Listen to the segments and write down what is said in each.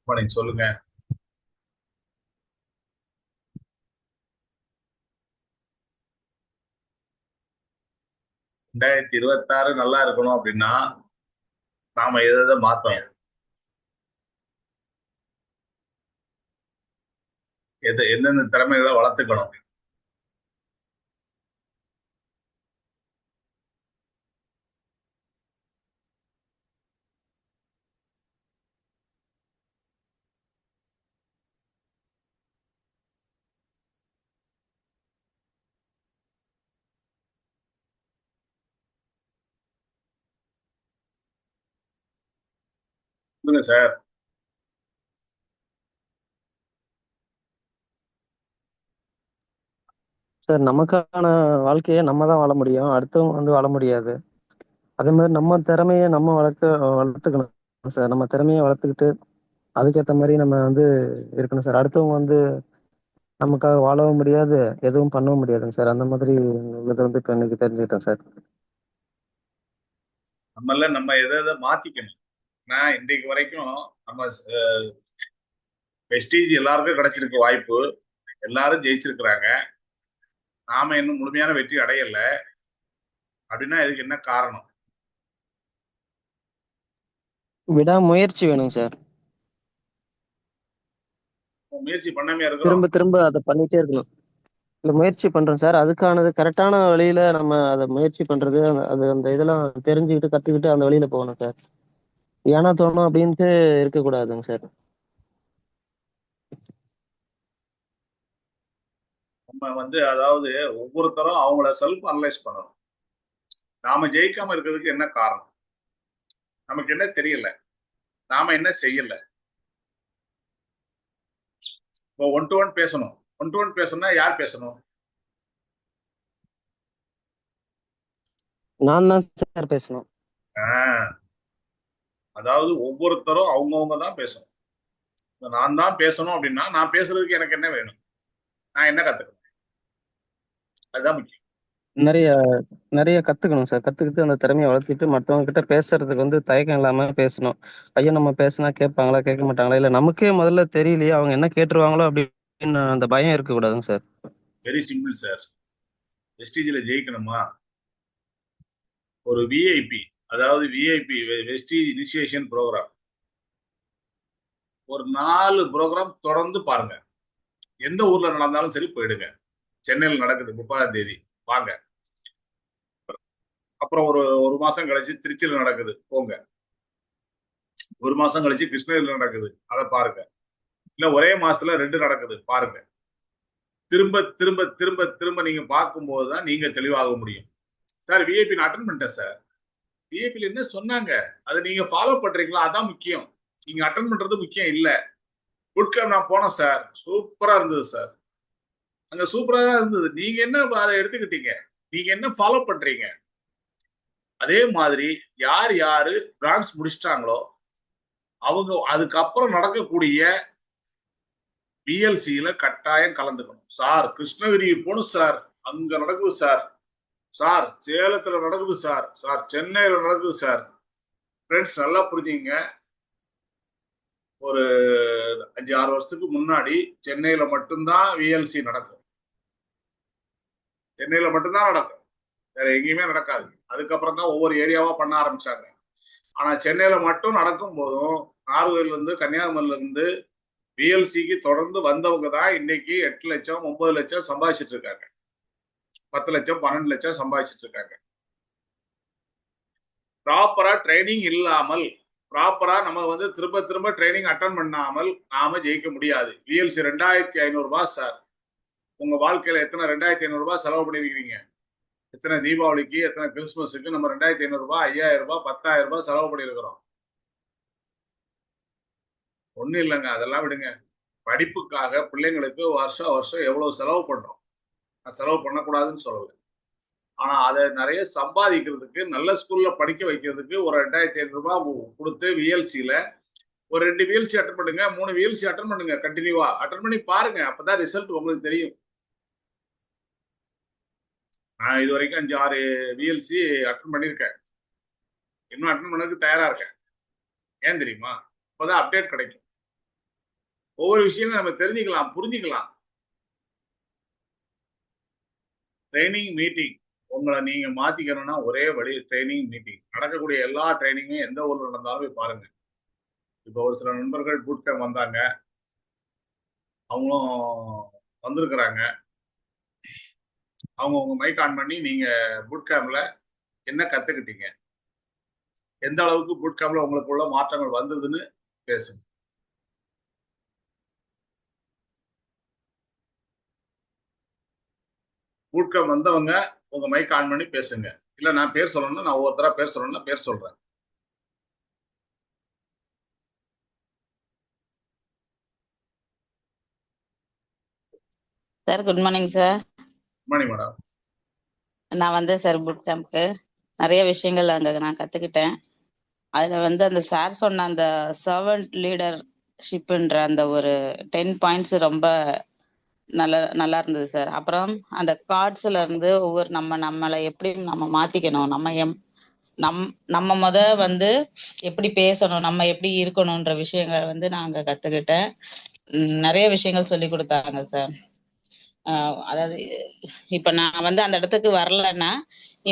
நீங்க சொல்லுங்க. 2026 நல்லா இருக்கணும் அப்படின்னா நாம எதை மாத்தணும், எந்தெந்த திறமைகளை வளர்த்துக்கணும்? சொல்லுங்க சார். சார், நமக்கான வாழ்க்கையை நம்ம தான் வாழ முடியும். அடுத்தவங்க வந்து வாழ முடியாது. அதே மாதிரி நம்ம திறமையை நம்ம வளர்த்துக்கணும் சார். நம்ம திறமையை வளர்த்துக்கிட்டு அதுக்கேற்ற மாதிரி நம்ம வந்து இருக்கணும் சார். அடுத்தவங்க வந்து நமக்காக வாழவும் முடியாது, எதுவும் பண்ணவும் முடியாதுங்க சார். அந்த மாதிரி இதை வந்து இப்போ இன்னைக்கு தெரிஞ்சுக்கிட்டேன் சார். நம்ம எதை மாத்திக்கணும். நான் இன்றைக்கு வரைக்கும் நம்ம வெஸ்டீஜ் எல்லாருக்கும் கிடைச்சிருக்கு வாய்ப்பு, எல்லாரும் ஜெயிச்சிருக்கிறாங்க. நாம இன்னும் முழுமையான வெற்றி அடையல அப்படின்னா இதுக்கு என்ன காரணம்? விடாமுயற்சி வேணும் சார். முயற்சி பண்ணாமே இருக்கிறோம். திரும்ப திரும்ப அதை பண்ணிட்டே இருக்கணும். இல்லை, முயற்சி பண்றேன் சார். அதுக்கானது கரெக்டான வழியில நம்ம அதை முயற்சி பண்றது, அது அந்த இதெல்லாம் தெரிஞ்சுக்கிட்டு கத்துக்கிட்டு அந்த வழியில போகணும் சார். ஏன்னா தோணும் அப்படின்ட்டு இருக்கக்கூடாதுங்க சார். நம்ம அதாவது ஒவ்வொருத்தரும் அவங்கள செல்ஃப் அனலைஸ் பண்ணணும். நாம ஜெயிக்காம இருக்கிறதுக்கு என்ன காரணம்? நமக்கு என்ன தெரியல, நாம என்ன செய்யல. இப்போ ஒன் டு ஒன் பேசணும். ஒன் டு ஒன் பேசணும்னா யார் பேசணும்? நான் தான் சார் பேசணும். ஆஹ் அதாவது ஒவ்வொருத்தரும் அவங்கவுங்க தான் பேசணும். நான் தான் பேசணும் அப்படின்னா நான் பேசுறதுக்கு எனக்கு என்ன வேணும், நான் என்ன கத்துக்கணும், அதுதான் முக்கியம். நிறைய நிறைய கத்துக்கணும் சார். கத்துக்கிட்டு அந்த திறமையை வளர்த்துட்டு மற்றவங்க கிட்ட பேசுறதுக்கு வந்து தயக்கம் இல்லாம பேசணும். ஐயோ, நம்ம பேசினா கேட்பாங்களா கேட்க மாட்டாங்களா, இல்ல நமக்கே முதல்ல தெரியலையே அவங்க என்ன கேட்டுருவாங்களோ அப்படின்னு அந்த பயம் இருக்கக்கூடாதுங்க சார். Very simple sir. வெஸ்டீஜில் ஜெயிக்கணுமா, ஒரு விஐபி, அதாவது விஐபி வெஸ்டீஜ் இனிஷியேஷன் ப்ரோக்ராம், ஒரு 4 ப்ரோக்ராம் தொடர்ந்து பாருங்க. எந்த ஊர்ல நடந்தாலும் சரி போயிடுங்க. சென்னையில் நடக்குது 30ஆம் தேதி, வாங்க. அப்புறம் ஒரு ஒரு மாசம் கழிச்சு திருச்சியில் நடக்குது, போங்க. ஒரு மாசம் கழிச்சு கிருஷ்ணகிரியில் நடக்குது, அதை பாருங்க. இல்ல ஒரே மாசத்துல 2 நடக்குது, பாருங்க. திரும்ப திரும்ப திரும்ப திரும்ப நீங்க பார்க்கும்போது தான் நீங்க தெளிவாக முடியும். சார், விஐபி நான் அட்டன் பண்ணிட்டேன் சார். விஐபியில் என்ன சொன்னாங்க அதை நீங்க ஃபாலோ பண்றீங்களா, அதான் முக்கியம். நீங்க அட்டன் பண்றது முக்கியம் இல்ல. குட் கேம்ப் நான் போனேன் சார், சூப்பரா இருந்தது சார். அங்க சூப்பரா தான் இருந்தது. நீங்க என்ன அதை எடுத்துக்கிட்டீங்க, நீங்க என்ன ஃபாலோ பண்றீங்க? அதே மாதிரி யார் யாரு பிரான்ஸ் முடிச்சிட்டாங்களோ அவங்க அதுக்கப்புறம் நடக்கக்கூடிய பிஎல்சியில கட்டாயம் கலந்துக்கணும். சார், கிருஷ்ணகிரி போகணும் சார், அங்க நடக்குது சார். சார், சேலத்துல நடக்குது சார். சார், சென்னையில நடக்குது சார். ஃப்ரெண்ட்ஸ், நல்லா புரிஞ்சுங்க. ஒரு 5-6 வருஷத்துக்கு முன்னாடி சென்னையில மட்டும்தான் விஎல்சி நடக்கும். சென்னையில மட்டும்தான் நடக்கும், வேற எங்கேயுமே நடக்காது. அதுக்கப்புறம் தான் ஒவ்வொரு ஏரியாவா பண்ண ஆரம்பிச்சாங்க. ஆனா சென்னையில மட்டும் நடக்கும் போதும் நாகர்கோயில்ல இருந்து கன்னியாகுமரியில இருந்து விஎல்சிக்கு தொடர்ந்து வந்தவங்க தான் இன்னைக்கு 8 லட்சம் 9 லட்சம் சம்பாதிச்சிட்டு இருக்காங்க. 10 லட்சம் 12 லட்சம் சம்பாதிச்சிட்டு இருக்காங்க. ப்ராப்பரா ட்ரைனிங் இல்லாமல், ப்ராப்பரா நம்ம திரும்ப திரும்ப ட்ரைனிங் அட்டன் பண்ணாமல் நாம ஜெயிக்க முடியாது. விஎல்சி 2500 ரூபாய் சார். உங்க வாழ்க்கையில எத்தனை 2500 ரூபாய் செலவு பண்ணிருக்கீங்க? எத்தனை தீபாவளிக்கு, எத்தனை கிறிஸ்துமஸுக்கு நம்ம 2500 ரூபாய், 5000 ரூபாய், 10,000 ரூபாய் செலவு பண்ணிருக்கிறோம். ஒண்ணு இல்லைங்க, அதெல்லாம் விடுங்க. படிப்புக்காக பிள்ளைங்களுக்கு வருஷம் வருஷம் எவ்வளவு செலவு பண்றோம். நான் செலவு பண்ணக்கூடாதுன்னு சொல்லல. ஆனா அதை நிறைய சம்பாதிக்கிறதுக்கு, நல்ல ஸ்கூல்ல படிக்க வைக்கிறதுக்கு ஒரு 2500 ரூபாய் கொடுத்து விஎல்சியில ஒரு 2 விஎல்சி அட்டன் பண்ணுங்க, 3 விஎல்சி அட்டன் பண்ணுங்க. கண்டினியூவா அட்டன் பண்ணி பாருங்க, அப்பதான் ரிசல்ட் உங்களுக்கு தெரியும். நான் இது வரைக்கும் 5-6 விஎல்சி அட்டன் பண்ணியிருக்கேன். இன்னும் அட்டன் பண்ணதுக்கு தயாரா இருக்கேன். ஏன் தெரியுமா? அப்பதான் அப்டேட் கிடைக்கும். ஒவ்வொரு விஷயமும் நம்ம தெரிஞ்சுக்கலாம், புரிஞ்சுக்கலாம். ட்ரைனிங் மீட்டிங் உங்களை நீங்க மாத்திக்கணும்னா ஒரே வழி ட்ரைனிங் மீட்டிங். நடக்கக்கூடிய எல்லா ட்ரைனிங்கும் எந்த ஊர்ல நடந்தாலும் போய் பாருங்க. இப்போ ஒரு சில நண்பர்கள் பூட் கேம்ப் வந்தாங்க, அவங்களும் வந்திருக்கிறாங்க. அவங்க உங்க மைக் ஆன் பண்ணி நீங்க பூட் கேம்ப்ல என்ன கத்துக்கிட்டீங்க, எந்த அளவுக்கு பூட் கேம்ப்ல உங்களுக்குள்ள மாற்றங்கள் வந்ததுன்னு பேசுங்க. பூட் கேம்ப் வந்தவங்க உங்க மைக் ஆன் பண்ணி பேசுங்க. இல்ல நான் பேர் சொல்லணும்னா நான் ஒவ்வொருத்தரா பேர் சொல்லணும்னா பேர் சொல்றேன். Sir good morning sir. Mani madam. நான் வந்து சார் புட் கேம்ப்க்கு நிறைய விஷயங்கள் அங்கே நான் கற்றுக்கிட்டேன். அதில் வந்து அந்த சார் சொன்ன அந்த சர்வன்ட் லீடர்ஷிப்புன்ற அந்த ஒரு 10 பாயிண்ட்ஸ் ரொம்ப நல்லா இருந்தது சார். அப்புறம் அந்த கார்ட்ஸ்ல இருந்து ஒவ்வொரு நம்மளை எப்படி நம்ம மாத்திக்கணும், நம் நம்ம வந்து எப்படி பேசணும், நம்ம எப்படி இருக்கணும்ன்ற விஷயங்கள் வந்து நான் அங்கே கற்றுக்கிட்டேன். நிறைய விஷயங்கள் சொல்லி கொடுத்தாங்க சார். அதாவது இப்ப நான் வந்து அந்த இடத்துக்கு வரலைன்னா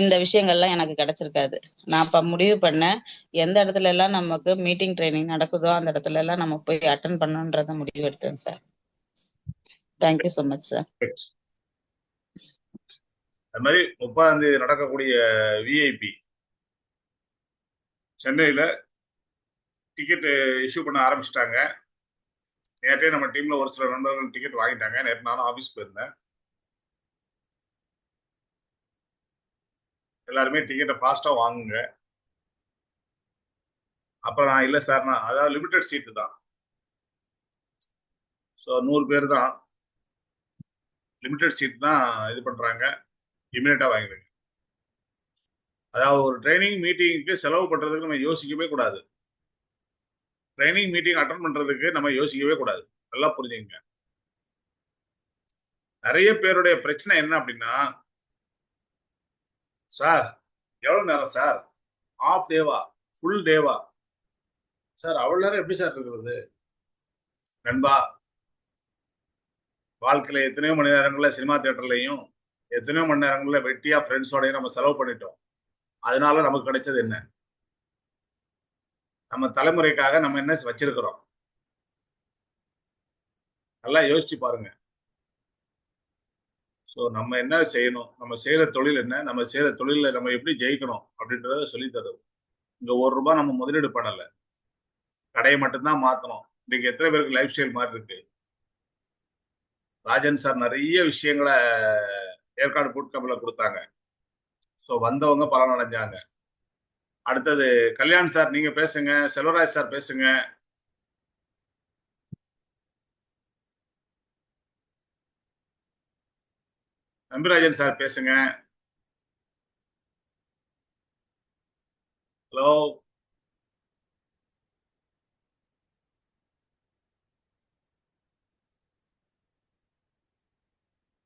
இந்த விஷயங்கள்லாம் எனக்கு கிடைச்சிருக்காது. நான் இப்ப முடிவு பண்ணேன், எந்த இடத்துல எல்லாம் நமக்கு மீட்டிங் ட்ரைனிங் நடக்குதோ அந்த இடத்துல எல்லாம் நம்ம போய் அட்டன் பண்ணணுன்றத முடிவு எடுத்தேன் sir. Thank you so much sir. அது மாதிரி 30ஆம் தேதி நடக்கக்கூடிய விஐபி சென்னையில டிக்கெட் இஷ்யூ பண்ண ஆரம்பிச்சிட்டாங்க. நேற்றே நம்ம டீம்ல ஒரு சில நண்பர்கள் டிக்கெட் வாங்கிட்டாங்க. நேற்று நானும் ஆஃபீஸ் போயிருந்தேன். எல்லாருமே டிக்கெட்டை ஃபாஸ்டா வாங்குங்க. அப்புறம் நான் இல்லை சார், நான் அதாவது லிமிடெட் சீட்டு தான். ஸோ 100 பேர் தான், லிமிடெட் சீட் தான் இது பண்றாங்க. இமீடியட்டா வாங்கிடுங்க. அதாவது ஒரு ட்ரைனிங் மீட்டிங்க்கு செலவு பண்றதுக்கு நம்ம யோசிக்கவே கூடாது. ட்ரைனிங் மீட்டிங் அட்டன் பண்றதுக்கு நம்ம யோசிக்கவே கூடாது. நல்லா புரிஞ்சுங்க. நிறைய பேருடைய பிரச்சனை என்ன அப்படின்னா, சார் எவ்வளவு நேரம் சார், ஆஃப் டேவா ஃபுல் டேவா சார், அவ்வளவு நேரம் எப்படி சார் இருக்கிறது? நண்பா, வாழ்க்கையில எத்தனையோ மணி நேரங்கள்ல சினிமா தியேட்டர்லையும் எத்தனையோ மணி நேரங்கள்ல வெட்டியா ஃப்ரெண்ட்ஸோடய நம்ம செலவு பண்ணிட்டோம். அதனால நமக்கு கிடைச்சது என்ன? நம்ம தலைமுறைக்காக நம்ம என்ன வச்சிருக்கிறோம்? நல்லா யோசிச்சு பாருங்க. ஸோ நம்ம என்ன செய்யணும், நம்ம செய்யற தொழில் என்ன, நம்ம செய்யற தொழில நம்ம எப்படி ஜெயிக்கணும் அப்படின்றத சொல்லி தருது. இங்க ₹1 நம்ம முதலீடு பண்ணல, கடையை மட்டும்தான் மாத்தணும். இன்னைக்கு எத்தனை பேருக்கு லைஃப் ஸ்டைல் மாதிரி இருக்கு? ராஜன் சார் நிறைய விஷயங்களை ஏற்காடு பூட் கேம்ப்ல கொடுத்தாங்க. ஸோ வந்தவங்க பலன் அடைஞ்சாங்க. அடுத்தது கல்யாண் சார் நீங்க பேசுங்க, செல்வராஜ் சார் பேசுங்க. நம்பிராஜன் சார் பேசுங்க. Hello,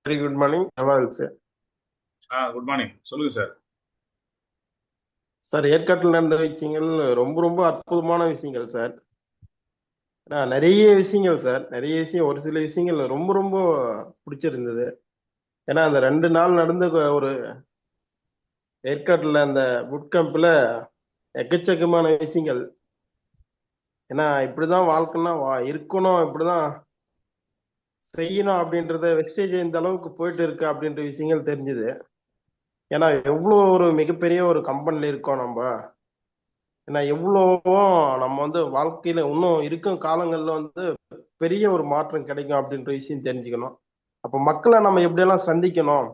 very good morning. Sir good morning. சொல்லுங்க சார். சார், ஏற்காட்டில் நடந்த விஷயங்கள் ரொம்ப ரொம்ப அற்புதமான விஷயங்கள் சார். நிறைய விஷயங்கள் சார், நிறைய விஷயம், ஒரு சில விஷயங்கள் ரொம்ப ரொம்ப பிடிச்சிருந்தது. ஏன்னா அந்த 2 நாள் நடந்த ஒரு ஏற்காட்டில் அந்த புட் கேம்ப்ல எக்கச்சக்கமான விஷயங்கள். ஏன்னா இப்படிதான் வாழ்க்கைன்னா இருக்கணும், இப்படிதான் செய்யணும் அப்படின்றத வெஸ்டேஜ் இந்த அளவுக்கு போயிட்டு இருக்கு அப்படின்ற விஷயங்கள் தெரிஞ்சுது. ஏன்னா எவ்வளோ ஒரு மிகப்பெரிய ஒரு கம்பெனில இருக்கோம் நம்ம. ஏன்னா எவ்வளவோ நம்ம வந்து வாழ்க்கையில இன்னும் இருக்கும் காலங்கள்ல வந்து பெரிய ஒரு மாற்றம் கிடைக்கும் அப்படின்ற விஷயம் தெரிஞ்சுக்கணும். அப்ப மக்களை நம்ம எப்படியெல்லாம் சந்திக்கணும்,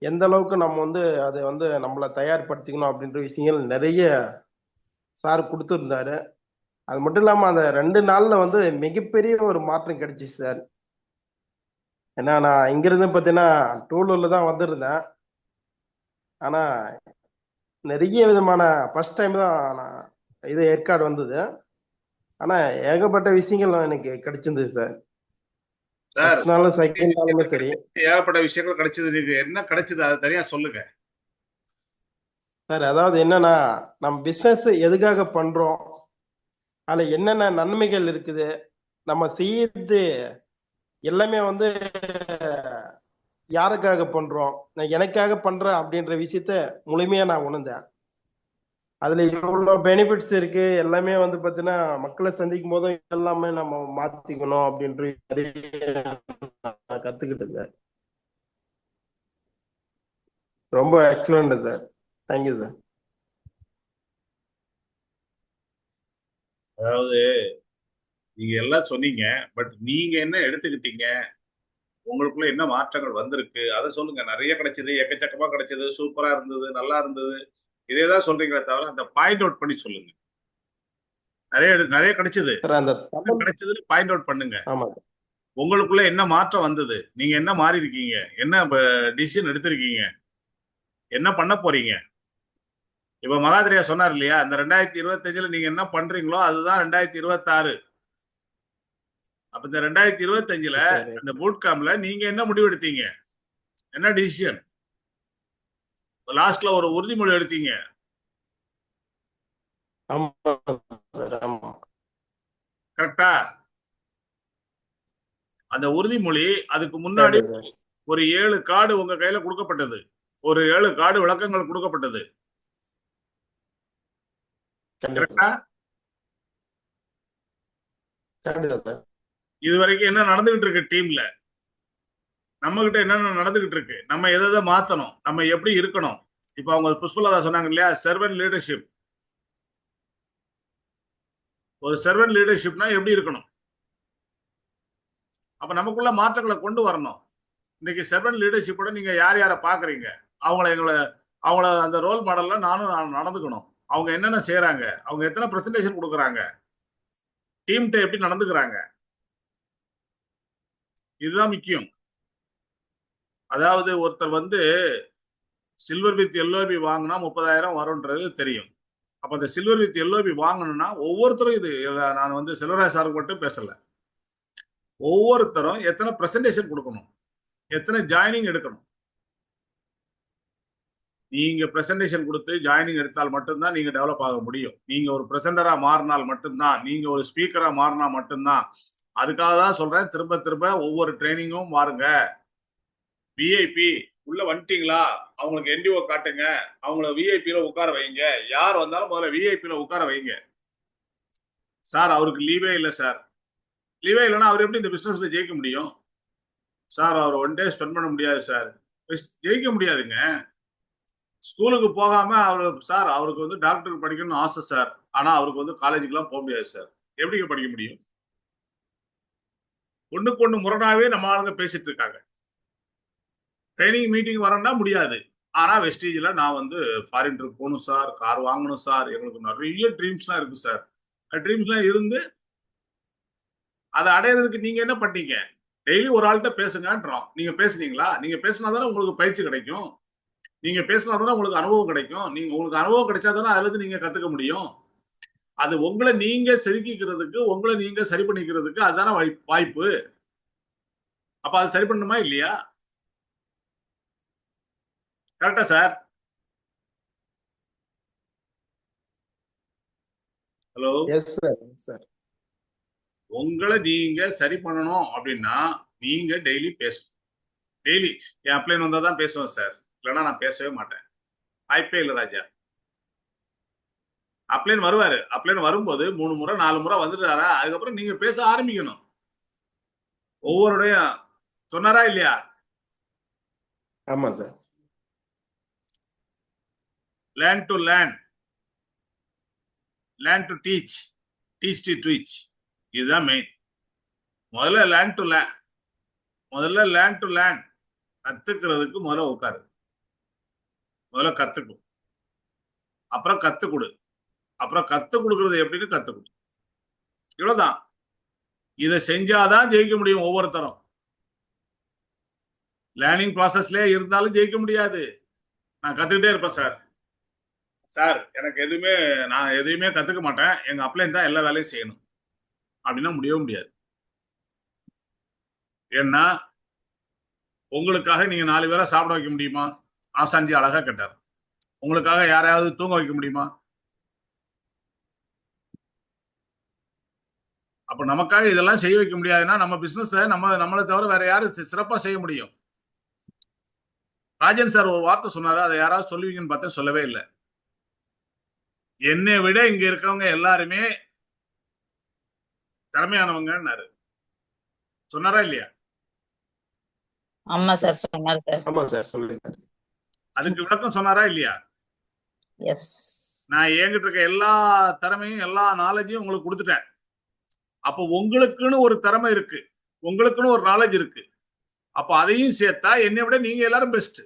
எந்த அளவுக்கு நம்ம வந்து அதை வந்து நம்மளை தயார்படுத்திக்கணும் அப்படின்ற விஷயங்கள் நிறைய சார் கொடுத்துருந்தாரு. அது மட்டும் இல்லாம அந்த 2 நாள்ல வந்து மிகப்பெரிய ஒரு மாற்றம் கிடைச்சிச்சு சார். ஏன்னா நான் இங்கிருந்து பார்த்தீங்கன்னா டூலூர்ல தான் வந்திருந்தேன். ஆனா நிறைய விதமான ஃபர்ஸ்ட் டைம் தான் நான் இது ஏற்காடு வந்தது. ஆனா ஏகப்பட்ட விஷயங்கள் எனக்கு கிடைச்சிருந்தது சார். சார் ஃபர்ஸ்ட் நாளும் செகண்ட் நாளுமே சரி. ஏகப்பட்ட விஷயங்கள் கிடைச்சது. நீங்க என்ன கிடைச்சது அதை தனியா சொல்லுங்க சார். அதாவது என்னன்னா, நம்ம பிசினஸ் எதுக்காக பண்றோம், அதுல என்னென்ன நன்மைகள் இருக்குது, நம்ம செய்யறது எல்லாமே வந்து யாருக்காக பண்றோம், நான் எனக்காக பண்றேன் அப்படின்ற விஷயத்த முழுமையா நான் உணர்ந்தேன். அதுல எவ்வளவு பெனிஃபிட்ஸ் இருக்கு எல்லாமே வந்து பாத்தீங்கன்னா மக்களை சந்திக்கும் போதும் எல்லாமே நம்ம மாத்திக்கணும் அப்படின்ற நிறைய நான் கத்துக்கிட்டேன் சார். ரொம்ப எக்ஸலண்ட் சார். Thank you sir. அதாவது நீங்க எல்லாம் சொன்னீங்க, பட் நீங்க என்ன எடுத்துக்கிட்டீங்க, உங்களுக்குள்ள என்ன மாற்றங்கள் வந்திருக்கு அதை சொல்லுங்க. நிறைய கிடைச்சது, எக்கச்சக்கமா கிடைச்சது, சூப்பரா இருந்தது, நல்லா இருந்தது, இதே தான் சொல்றீங்களே தவிர அந்த பாயிண்ட் அவுட் பண்ணி சொல்லுங்க. நிறைய கிடைச்சது, சார் அந்த என்ன தமிழ், கிடைச்சதுன்னு பாயிண்ட் அவுட் பண்ணுங்க. ஆமா உங்களுக்குள்ள என்ன மாற்றம் வந்தது, நீங்க என்ன மாறி இருக்கீங்க, என்ன டிசிஷன் எடுத்திருக்கீங்க, என்ன பண்ண போறீங்க. இப்ப மகாதிரியா சொன்னார் இல்லையா, இந்த 2025ல நீங்க என்ன பண்றீங்களோ அதுதான் 2026. அப்ப இந்த 2025ல சார். அந்த பூட் கேம்ப்ல நீங்க என்ன முடிவு எடுத்தீங்க, என்ன டிசிஷன், லாஸ்ட்ல ஒரு உறுதிமொழி எடுத்தீங்க. ஆமா சார். ஆமா கரெக்டா? அந்த உறுதிமொழி அதுக்கு முன்னாடி சார். ஒரு 7 கார்டு உங்க கையில கொடுக்கப்பட்டது, ஒரு 7 கார்டு விளக்கங்கள் கொடுக்கப்பட்டது. கண்டிப்பா கரெக்டா? கண்டிப்பா சார். இது வரைக்கும் என்ன நடந்துகிட்டு இருக்கு டீம்ல, நம்ம கிட்ட என்னென்ன நடந்துகிட்டு இருக்கு, நம்ம எதை மாத்தணும், நம்ம எப்படி இருக்கணும். இப்ப அவங்க புஷ்பலதா சொன்னாங்க இல்லையா, சர்வன்ட் லீடர்ஷிப். ஒரு சர்வன்ட் லீடர்ஷிப்னா எப்படி இருக்கணும். அப்ப நமக்குள்ள மாற்றங்களை கொண்டு வரணும். இன்னைக்கு சர்வன்ட் லீடர்ஷிப்போட நீங்க யார் யாரை பாக்குறீங்க, அவங்கள அந்த ரோல் மாடல்ல நானும் நடந்துக்கணும். அவங்க என்னென்ன செய்யறாங்க, அவங்க எத்தனை பிரசன்டேஷன் கொடுக்குறாங்க, டீம்கிட்ட எப்படி நடந்துக்கிறாங்க, இதுதான் முக்கியம். அதாவது ஒருத்தர் வந்து சில்வர் வித் எல்ஓபி வாங்கினா 30,000 வரும்ன்றது தெரியும். அப்ப அந்த சில்வர் வித் எல்ஓபி வாங்கணும்னா ஒவ்வொருத்தரும், இது நான் வந்து செல்வராஜ் சாருக்கு மட்டும் பேசல, ஒவ்வொருத்தரும் எத்தனை பிரசன்டேஷன் கொடுக்கணும், எத்தனை ஜாயினிங் எடுக்கணும். நீங்க பிரசன்டேஷன் கொடுத்து ஜாயினிங் எடுத்தால் மட்டும்தான் நீங்க டெவலப் ஆக முடியும். நீங்க ஒரு பிரசன்டரா மாறினால் மட்டும்தான், நீங்க ஒரு ஸ்பீக்கரா மாறினா மட்டும்தான். அதுக்காக தான் சொல்றேன், திரும்ப திரும்ப ஒவ்வொரு ட்ரைனிங்கும் பாருங்க. விஐபி உள்ள வந்துட்டீங்களா, அவங்களுக்கு என்டிஓ காட்டுங்க, அவங்கள விஐபியில உட்கார வைங்க. யார் வந்தாலும் முதல்ல விஐபியில உட்கார வைங்க. சார் அவருக்கு லீவே இல்லை சார், லீவே இல்லைன்னா அவர் எப்படி இந்த பிசினஸ்ல ஜெயிக்க முடியும் சார், அவர் 1 டே ஸ்பெண்ட் பண்ண முடியாது சார், ஜெயிக்க முடியாதுங்க. ஸ்கூலுக்கு போகாம அவர் சார், அவருக்கு வந்து டாக்டருக்கு படிக்கணும்னு ஆசை சார், ஆனா அவருக்கு வந்து காலேஜுக்குலாம் போக முடியாது சார், எப்படிங்க படிக்க முடியும். ஒண்ணுக்கு ஒண்ணு முரணாவே நம்ம ஆளுங்க பேசிட்டு இருக்காங்க. ட்ரைனிங் மீட்டிங் வரணும்னா முடியாது. ஆனா வெஸ்டீஜ்ல நான் வந்து ஃபாரின் ட்ரிப் போகணும் சார், கார் வாங்கணும் சார், எங்களுக்கு நிறைய ட்ரீம்ஸ்லாம் இருக்கு சார். ட்ரீம்ஸ்லாம் இருந்து அதை அடையிறதுக்கு நீங்க என்ன பண்ணீங்க, டெய்லி ஒரு ஆள்கிட்ட பேசுங்கன்றோம். நீங்க பேசுனீங்களா? நீங்க பேசினாதானே உங்களுக்கு பயிற்சி கிடைக்கும், நீங்க பேசினாதானே உங்களுக்கு அனுபவம் கிடைக்கும். உங்களுக்கு அனுபவம் கிடைச்சாதானே அதுல இருந்து நீங்க கத்துக்க முடியும். அது உங்களை நீங்க செதுக்கிக்கிறதுக்கு, உங்களை நீங்க சரி பண்ணிக்கிறதுக்கு அதுதானே வாய்ப்பு. அப்ப அது சரி பண்ணணுமா இல்லையா? கரெக்டா sir? Hello, yes sir. Sir உங்களை நீங்க சரி பண்ணணும் அப்படின்னா நீங்க டெய்லி பேசணும். டெய்லி என் அப்ளைன் வந்தா தான் பேசுவேன் சார், இல்லைன்னா நான் பேசவே மாட்டேன். வாய்ப்பே இல்லை ராஜா. அப்ளைன் வருவாரு, அப்ளைன் வரும்போது 3 முறை 4 முறை வந்துட்டாரா, அதுக்கப்புறம் நீங்க பேச ஆரம்பிக்கணும். ஒவ்வொருடைய சொன்னாரா இல்லையா? ஆமா sir. Learn to learn, learn to teach, teach to teach. இதுதான் மெயின். முதல்ல லேர்ன் டு லேர்ன், முதல்ல லேர்ன் டு லேர்ன். கத்துக்கிறதுக்கு முதல்ல உட்காரு, முதல்ல கத்துக்கும், அப்புறம் கத்து கொடு, அப்புறம் கத்து கொடுக்கறது எப்படின்னு கத்து கொடு. இவ்வளவுதான். இதை செஞ்சாதான் ஜெயிக்க முடியும். ஒவ்வொருத்தரும் லேர்னிங் ப்ராசஸ்ல இருந்தாலும் ஜெயிக்க முடியாது. நான் கத்துக்கிட்டே இருப்பேன் சார், சார் எனக்கு நான் எதுவுமே கத்துக்க மாட்டேன், எங்க அப்ளைன் தான் எல்லா வேலையும் செய்யணும் அப்படின்னா முடியவே முடியாது. ஏன்னா உங்களுக்காக நீங்க 4 பேரை சாப்பிட வைக்க முடியுமா? ஆசாஞ்சி அழகா கேட்டார். உங்களுக்காக யாரையாவது தூங்க வைக்க முடியுமா? அப்ப நமக்காக இதெல்லாம் செய்ய வைக்க முடியாதுன்னா நம்ம பிசினஸ் நம்மளை தவிர வேற யாரு சிறப்பா செய்ய முடியும்? ராஜன் சார் ஒரு வார்த்தை சொன்னாரு, அதை யாராவது சொல்லுவீங்கன்னு பார்த்தா சொல்லவே இல்லை. என்னை விட இங்க இருக்கிறவங்க எல்லாருமே திறமையானவங்கன்னாரு. சொன்னாரா இல்லையா? ஆமா சார், சொன்னாரு சார். ஆமா சார், சொல்லுங்க. அதுக்கு விளக்கம் சொன்னாரா இல்லையா? எஸ். நான் என்கிட்ட இருக்க எல்லா திறமையும் எல்லா நாலேஜையும் உங்களுக்கு கொடுத்துட்டேன். அப்போ உங்களுக்குன்னு ஒரு திறமை இருக்கு, உங்களுக்குன்னு ஒரு நாலேஜ் இருக்கு. அப்ப அதையும் சேர்த்தா என்னை விட நீங்க எல்லாரும் பெஸ்ட்.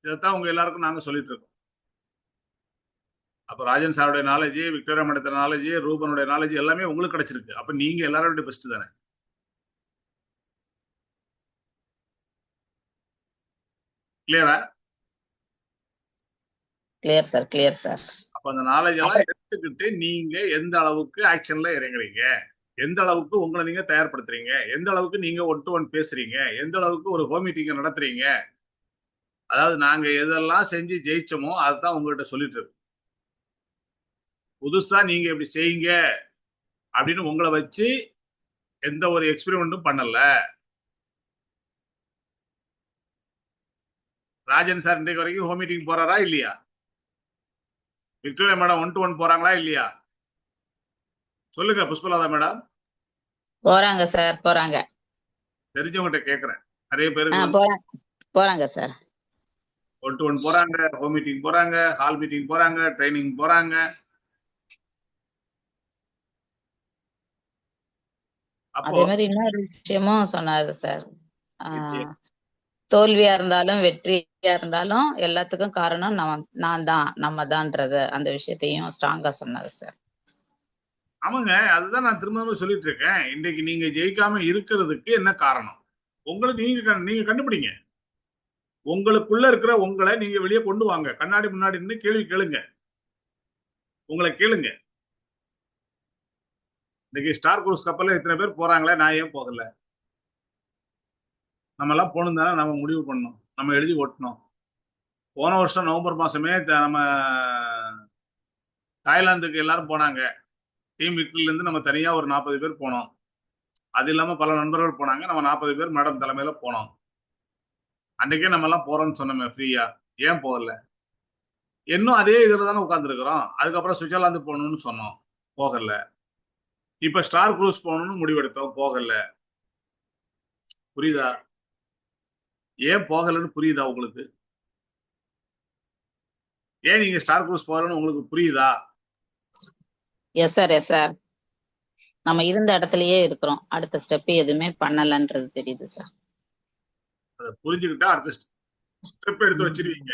இதைத்தான் உங்க எல்லாருக்கும் நாங்க சொல்லிட்டு இருக்கோம். அப்ப ராஜன் சாருடைய நாலேஜ், விக்டோரியா மேடத்தோட நாலேஜ், ரூபனுடைய நாலேஜ் எல்லாமே உங்களுக்கு கிடைச்சிருக்கு. அப்ப நீங்க எல்லாரோட பெஸ்ட் தானே. கிளியரா? Clear sir, clear sir. அப்ப அந்த நாலேஜ் எல்லாம் எடுத்துக்கிட்டு நீங்க எந்த அளவுக்கு ஆக்ஷன்ல இறங்குறீங்க, எந்த அளவுக்கு உங்களை நீங்க தயார்படுத்துறீங்க, எந்த அளவுக்கு நீங்க ஒன் டு ஒன் பேசுறீங்க, எந்த அளவுக்கு ஒரு ஹோம் மீட்டிங் நடத்துறீங்க. அதாவது நாங்க எதெல்லாம் செஞ்சு ஜெயிச்சோமோ அதுதான் உங்ககிட்ட சொல்லிட்டு இருக்கோம். புதுசா நீங்க இப்படி செய்யுங்க அப்படின்னு உங்களை வச்சு எந்த ஒரு எக்ஸ்பெரிமெண்ட்டும் பண்ணல. ராஜன் சார் இன்றைக்கு வரைக்கும் ஹோம் மீட்டிங் போறாரா இல்லையா? Victoria madam one to one போறாங்களா இல்லையா? சொல்லுங்க புஷ்பலதா மேடம். போறாங்க சார், போறாங்க. தெரிஞ்சவங்ககிட்ட கேக்குறேன். நிறைய பேருக்கு போறாங்க சார். ஒன் டு ஒன் போறாங்க, ஹோம் மீட்டிங் போறாங்க, ஹால் மீட்டிங் போறாங்க, ட்ரைனிங் போறாங்க. அப்போ அதே மாதிரி இன்னொரு விஷயமும் சொன்னாரு சார். தோல்வியா இருந்தாலும் வெற்றியா இருந்தாலும் எல்லாத்துக்கும் காரணம் நான் தான், நம்ம தான்ன்றது அந்த விஷயத்தையும் ஸ்ட்ராங்கா சொன்னாரு சார். ஆமாங்க, அதுதான் நான் திரும்ப சொல்லிட்டு இருக்கேன். இன்னைக்கு நீங்க ஜெயிக்காம இருக்கிறதுக்கு என்ன காரணம்? உங்களுக்கு நீங்க கண்டுபிடிங்க. உங்களுக்குள்ள இருக்கிற உங்களை நீங்க வெளியே கொண்டு வாங்க. கண்ணாடி முன்னாடி நின்று கேள்வி கேளுங்க, உங்களை கேளுங்க. இன்னைக்கு ஸ்டார் குரூஸ் கப்பல்ல இத்தனை பேர் போறாங்களே, நான் ஏன் போகல? நம்ம எல்லாம் போகணும் தானே நம்ம முடிவு பண்ணோம், நம்ம எழுதி ஒட்டணும். போன வருஷம் நவம்பர் மாசமே நம்ம தாய்லாந்துக்கு எல்லாரும் போனாங்க. டீம் விக்டரில இருந்து நம்ம தனியா ஒரு 40 பேர் போனோம். அது இல்லாம பல நண்பர்கள் போனாங்க. நம்ம 40 பேர் மேடம் தலைமையில போனோம். அன்னைக்கே நம்ம எல்லாம் போறோம்னு சொன்னோமே ஃப்ரீயா, ஏன் போகல? இன்னும் அதே இதுல தானே உட்கார்ந்துருக்கிறோம். அதுக்கப்புறம் சுவிட்சர்லாந்து போகணும்னு சொன்னோம், போகல. இப்ப ஸ்டார் குரூஸ் போகணும்னு முடிவெடுத்தோம், போகல. புரியுதா? ஏன் போகலன்னு புரியுதா உங்களுக்கு? ஏன் நீங்க ஸ்டார் குரூஸ் போகலன்னு உங்களுக்கு புரியுதா? Yes sir, yes sir. நம்ம இருந்த இடத்துலயே இருக்கிறோம், அடுத்த ஸ்டெப் எதுவுமே பண்ணலன்றது தெரியுது சார். அதை புரிஞ்சுக்கிட்டா அடுத்த ஸ்டெப் எடுத்து வச்சிருவீங்க.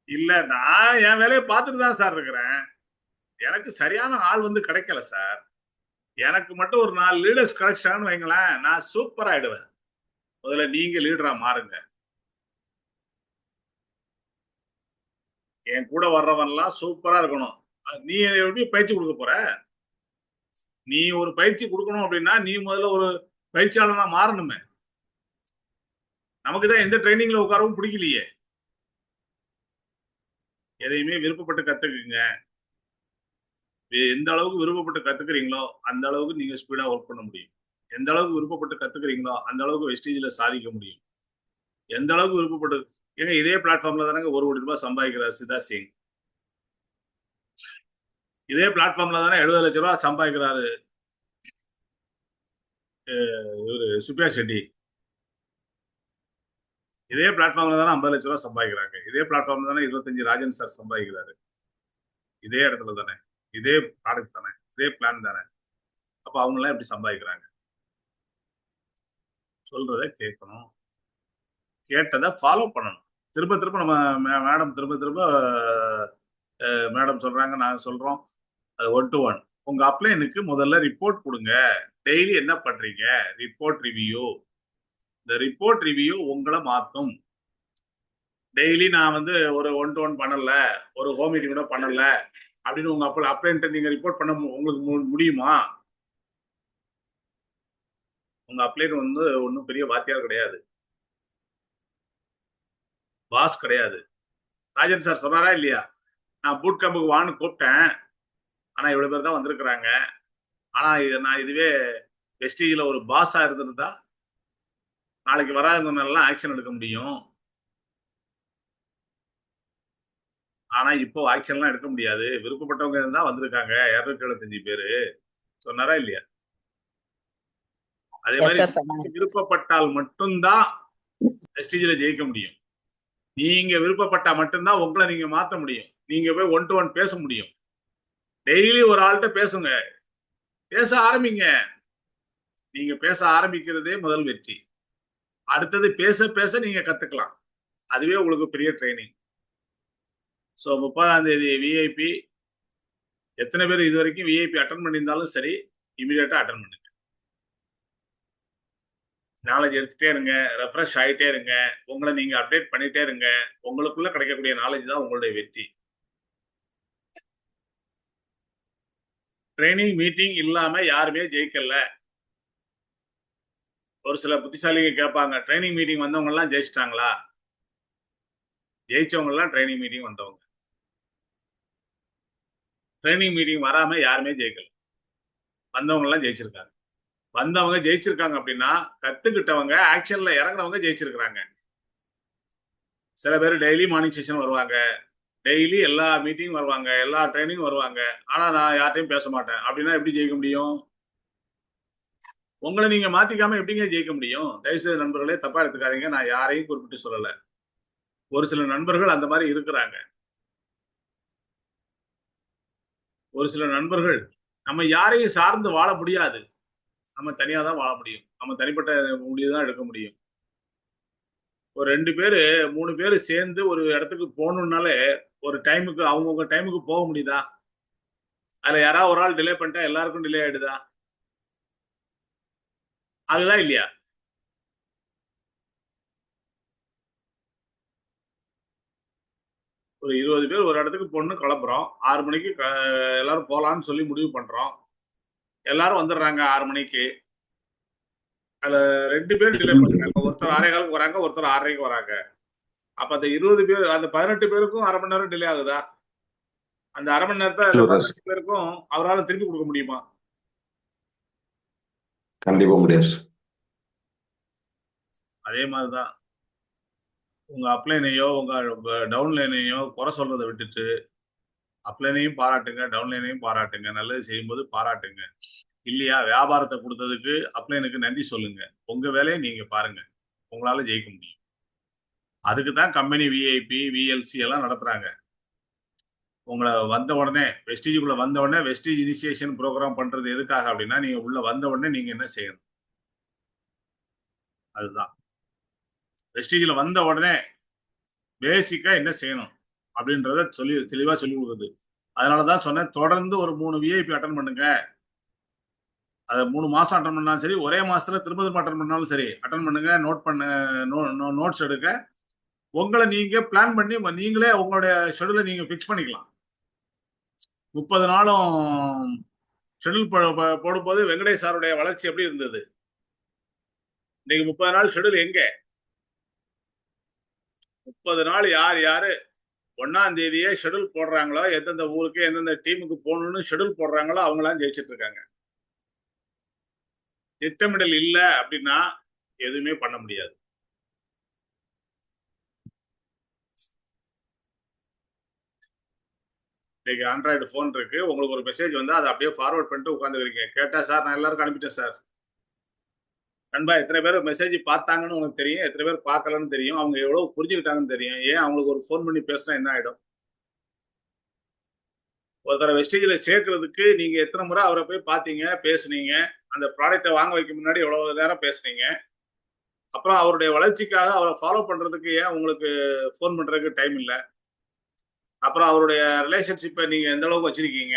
இல்ல நான் என் வேலையை பார்த்துட்டு தான் சார் இருக்கிறேன், எனக்கு சரியான ஆள் வந்து கிடைக்கல சார். எனக்கு மட்டும் ஒரு 4 லீடர்ஸ் கிடைச்சிட்டாங்கன்னு வைங்களேன், நான் சூப்பர் ஆயிடுவேன். முதல்ல நீங்க லீடரா மாறுங்க. என் கூட வர்றவன்லாம் சூப்பரா இருக்கணும். நீ எப்படி பயிற்சி கொடுக்க போற? நீ ஒரு பயிற்சி கொடுக்கணும் அப்படின்னா நீ முதல்ல ஒரு பயிற்சியாளனா மாறணுமே. நமக்கு தான் எந்த ட்ரைனிங்ல உட்காரவும் பிடிக்கலையே. எதையுமே விருப்பப்பட்டு கத்துக்குங்க. எந்த அளவுக்கு விருப்பப்பட்டு கத்துக்கிறீங்களோ அந்த அளவுக்கு நீங்க ஸ்பீடா ஒர்க் பண்ண முடியும். எந்த அளவுக்கு விருப்பப்பட்டு கத்துக்கிறீங்களோ அந்த அளவுக்கு வெஸ்டேஜ்ல சாதிக்க முடியும். எந்த அளவுக்கு விருப்பப்பட்டு ஏங்க இதே பிளாட்ஃபார்ம்ல தானங்க 1 கோடி ரூபாய் சம்பாதிக்கிறார் சிதா சிங். இதே பிளாட்ஃபார்ம்ல தானே 70 லட்சம் ரூபாய் சம்பாதிக்கிறாரு இவரு சுப்ரியா ஷெட்டி. இதே பிளாட்ஃபார்ம்ல தானே 50 லட்சம் ரூபாய் சம்பாதிக்கிறாங்க. இதே பிளாட்ஃபார்ம்ல தானே 25 ராஜன் சார் சம்பாதிக்கிறாரு. இதே இடத்துல தானே, இதே ப்ராடக்ட் தானே, இதே பிளான் தானே. அப்ப அவங்க எல்லாம் எப்படி சம்பாதிக்கிறாங்க? சொல்றதை கேட்கணும், கேட்டதை ஃபாலோ பண்ணணும். திரும்ப திரும்ப நம்ம மேடம் திரும்ப திரும்ப மேடம் சொல்றாங்க, நாங்க சொல்றோம். அது 1 to 1. உங்க அப்ளைனுக்கு முதல்ல ரிப்போர்ட் கொடுங்க. டெய்லி என்ன பண்றீங்க? Report review. இந்த ரிப்போர்ட் ரிவ்யூ உங்களை மாத்தும். டெய்லி நான் வந்து ஒரு 1 to 1 பண்ணல, ஒரு ஹோம் மீட்டிங் கூட பண்ணல அப்படின்னு உங்க அப்ளைன்ட்ட நீங்க ரிப்போர்ட் பண்ண உங்களுக்கு முடியுமா? உங்க அப்ளைன் வந்து ஒன்றும் பெரிய வாத்தியார் கிடையாது, பாஸ் கிடையாது. ராஜன் சார் சொன்னாரா இல்லையா? நான் பூட் கேம்புக்கு வான்னு கூப்பிட்டேன், ஆனா இவ்வளவு பேர் தான் வந்திருக்கிறாங்க. ஆனா நான் இதுவே வெஸ்டீஜ்ல ஒரு பாஸா இருந்திருந்தா நாளைக்கு வராதவங்க எல்லாம் ஆக்ஷன் எடுக்க முடியும். ஆனா இப்போ ஆக்ஷன்லாம் எடுக்க முடியாது. விருப்பப்பட்டவங்க தான் வந்திருக்காங்க 275 பேரு. சொன்னாரா இல்லையா? அதே எஸ் மாதிரி சார் சொன்னாங்க. விருப்பப்பட்டால் மட்டும்தான் வெஸ்டீஜ்ல ஜெயிக்க முடியும். நீங்க விருப்பப்பட்டா மட்டும்தான் உங்களை நீங்க மாத்த முடியும். நீங்க போய் 1 to 1 பேச முடியும். டெய்லி ஒரு ஆள்கிட்ட பேசுங்க, பேச ஆரம்பிங்க. நீங்க பேச ஆரம்பிக்கிறதே முதல் வெற்றி. அடுத்தது பேச பேச நீங்க கத்துக்கலாம். அதுவே உங்களுக்கு பெரிய ட்ரைனிங். ஸோ 30ஆம் தேதி விஐபி எத்தனை பேர் இது வரைக்கும் விஐபி அட்டன் பண்ணியிருந்தாலும் சரி, இமீடியட்டா அட்டன் பண்ணுங்க. நாலேஜ் எடுத்துட்டே இருங்க, ரெஃப்ரெஷ் ஆகிட்டே இருங்க, உங்களை நீங்க அப்டேட் பண்ணிட்டே இருங்க. உங்களுக்குள்ள கிடைக்கக்கூடிய நாலேஜ் தான் உங்களுடைய வெற்றி. ட்ரைனிங் மீட்டிங் இல்லாம யாருமே ஜெயிக்கல. ஒரு சில புத்திசாலிங்க கேட்பாங்க, ட்ரைனிங் மீட்டிங் வந்தவங்க எல்லாம் ஜெயிச்சிட்டாங்களா? ஜெயிச்சவங்க எல்லாம் ட்ரைனிங் மீட்டிங் வந்தவங்க. ட்ரைனிங் மீட்டிங் வராம யாருமே ஜெயிக்கல. வந்தவங்க எல்லாம் ஜெயிச்சிருக்காங்க. வந்தவங்க ஜெயிச்சிருக்காங்க அப்படின்னா கத்துக்கிட்டவங்க ஆக்ஷன்ல இறங்கினவங்க ஜெயிச்சிருக்கிறாங்க. சில பேர் டெய்லி மார்னிங் செஷன் வருவாங்க, டெய்லி எல்லா மீட்டிங் வருவாங்க, எல்லா ட்ரைனிங் வருவாங்க. ஆனா நான் யார்ட்டையும் பேச மாட்டேன் அப்படின்னா எப்படி ஜெயிக்க முடியும்? உங்களை நீங்க மாத்திக்காம எப்படிங்க ஜெயிக்க முடியும்? தயவுசெய்து நண்பர்களே தப்பா எடுத்துக்காதீங்க. நான் யாரையும் குறிப்பிட்டு சொல்லல. ஒரு சில நண்பர்கள் அந்த மாதிரி இருக்கிறாங்க. ஒரு சில நண்பர்கள் நம்ம யாரையும் சார்ந்து வாழ முடியாது. நம்ம தனியா தான் வாழ முடியும். நம்ம தனிப்பட்ட முடிவு தான் எடுக்க முடியும். ஒரு 2 பேரு 3 பேரு சேர்ந்து ஒரு இடத்துக்கு போகணும்னாலே ஒரு டைமுக்கு அவங்கவுங்க டைமுக்கு போக முடியுதா? அதுல யாராவது ஒரு ஆள் டிலே பண்ணிட்டா எல்லாருக்கும் டிலே ஆயிடுதா? அதுதான் இல்லையா? ஒரு 20 பேர் ஒரு இடத்துக்கு போகணும்னு கிளம்புறோம். 6 மணிக்கு எல்லாரும் போலான்னு சொல்லி முடிவு பண்றோம். எல்லாரும் வந்துடுறாங்க 6 மணிக்கு. அதுல 2 பேர் டிலே பண்றாங்க. ஒருத்தர் 6:15க்கு வராங்க, ஒருத்தர் 6:30க்கு வராங்க. அப்ப அந்த 20 பேர், அந்த 18 பேருக்கும் 1/2 மணி நேரம் டிலே ஆகுதா? அந்த 1/2 மணி நேரத்தை அந்த 18 பேருக்கும் அவரால் திருப்பி கொடுக்க முடியுமா? கண்டிப்பா முடியாது. அதே மாதிரிதான் உங்க அப்ளைனையோ உங்க டவுன்லைனையோ குறை சொல்றதை விட்டுட்டு அப்ளைனையும் பாராட்டுங்க, டவுன்லைனையும் பாராட்டுங்க. நல்லது செய்யும்போது பாராட்டுங்க. இல்லையா, வியாபாரத்தை கொடுத்ததுக்கு அப்ளைனுக்கு நன்றி சொல்லுங்க. உங்க வேலையை நீங்க பாருங்க. உங்களால ஜெயிக்க முடியும். அதுக்கு தான் கம்பெனி விஐபி விஎல்சி எல்லாம் நடத்துறாங்க. உங்களை வந்த உடனே வெஸ்டீஜுக்குள்ள வந்த உடனே வெஸ்டீஜ் இனிஷியேஷன் ப்ரோக்ராம் பண்றது எதுக்காக அப்படின்னா, நீங்க உள்ள வந்த உடனே நீங்க என்ன செய்யணும், அதுதான். வெஸ்டீஜ்ல வந்த உடனே பேசிக்கா என்ன செய்யணும் அப்படின்றத தெளிவா சொல்லி கொடுக்குது. அதனாலதான் சொன்னேன், தொடர்ந்து ஒரு 3 விஐபி அட்டன் பண்ணுங்க. அதை 3 மாசம் அட்டன் பண்ணாலும் சரி, ஒரே மாசத்துல திரும்ப அட்டன் பண்ணாலும் சரி, அட்டன் பண்ணுங்க. நோட்ஸ் எடுக்க உங்களை நீங்க பிளான் பண்ணி நீங்களே உங்களுடைய ஷெடியூலை நீங்க பிக்ஸ் பண்ணிக்கலாம். 30 நாளும் ஷெடியூல் போடும்போது வெங்கடேஷ் சாருடைய வளர்ச்சி எப்படி இருந்தது? இன்னைக்கு 30 நாள் ஷெடியூல் எங்க? 30 நாள் யார் யாரு 1ஆம் தேதியே ஷெடியூல் போடுறாங்களோ, எந்தெந்த ஊருக்கு எந்தெந்த டீமுக்கு போகணும்னு ஷெடியூல் போடுறாங்களோ அவங்களாம் ஜெயிச்சிட்டு இருக்காங்க. திட்டமிடல் இல்ல அப்படின்னா எதுவுமே பண்ண முடியாது. இன்னைக்கு ஆண்ட்ராய்டு போன் இருக்கு, உங்களுக்கு ஒரு மெசேஜ் வந்தா அதை அப்படியே ஃபார்வர்ட் பண்ணிட்டு உட்காந்துக்கிறீங்க. கேட்டா சார் நான் எல்லாருக்கும் அனுப்பிட்டேன் சார். நண்பா, எத்தனை பேர் மெசேஜ் பார்த்தாங்கன்னு உனக்கு தெரியும், எத்தனை பேர் பார்க்கலன்னு தெரியும், அவங்க எவ்வளவு புரிஞ்சுக்கிட்டாங்கன்னு தெரியும். ஏன் அவங்களுக்கு ஒரு ஃபோன் பண்ணி பேசினா என்ன ஆயிடும்? ஒருத்தரை வெஸ்டேஜ்ல சேர்க்கறதுக்கு நீங்க எத்தனை முறை அவரை போய் பார்த்தீங்க, பேசுனீங்க, அந்த ப்ராடக்டை வாங்க வைக்க முன்னாடி எவ்வளவு நேரம் பேசுனீங்க, அப்புறம் அவருடைய வளர்ச்சிக்காக அவரை ஃபாலோ பண்றதுக்கு ஏன் உங்களுக்கு ஃபோன் பண்றதுக்கு டைம் இல்லை? அப்புறம் அவருடைய ரிலேஷன்ஷிப்பை நீங்க எந்த அளவுக்கு வச்சிருக்கீங்க?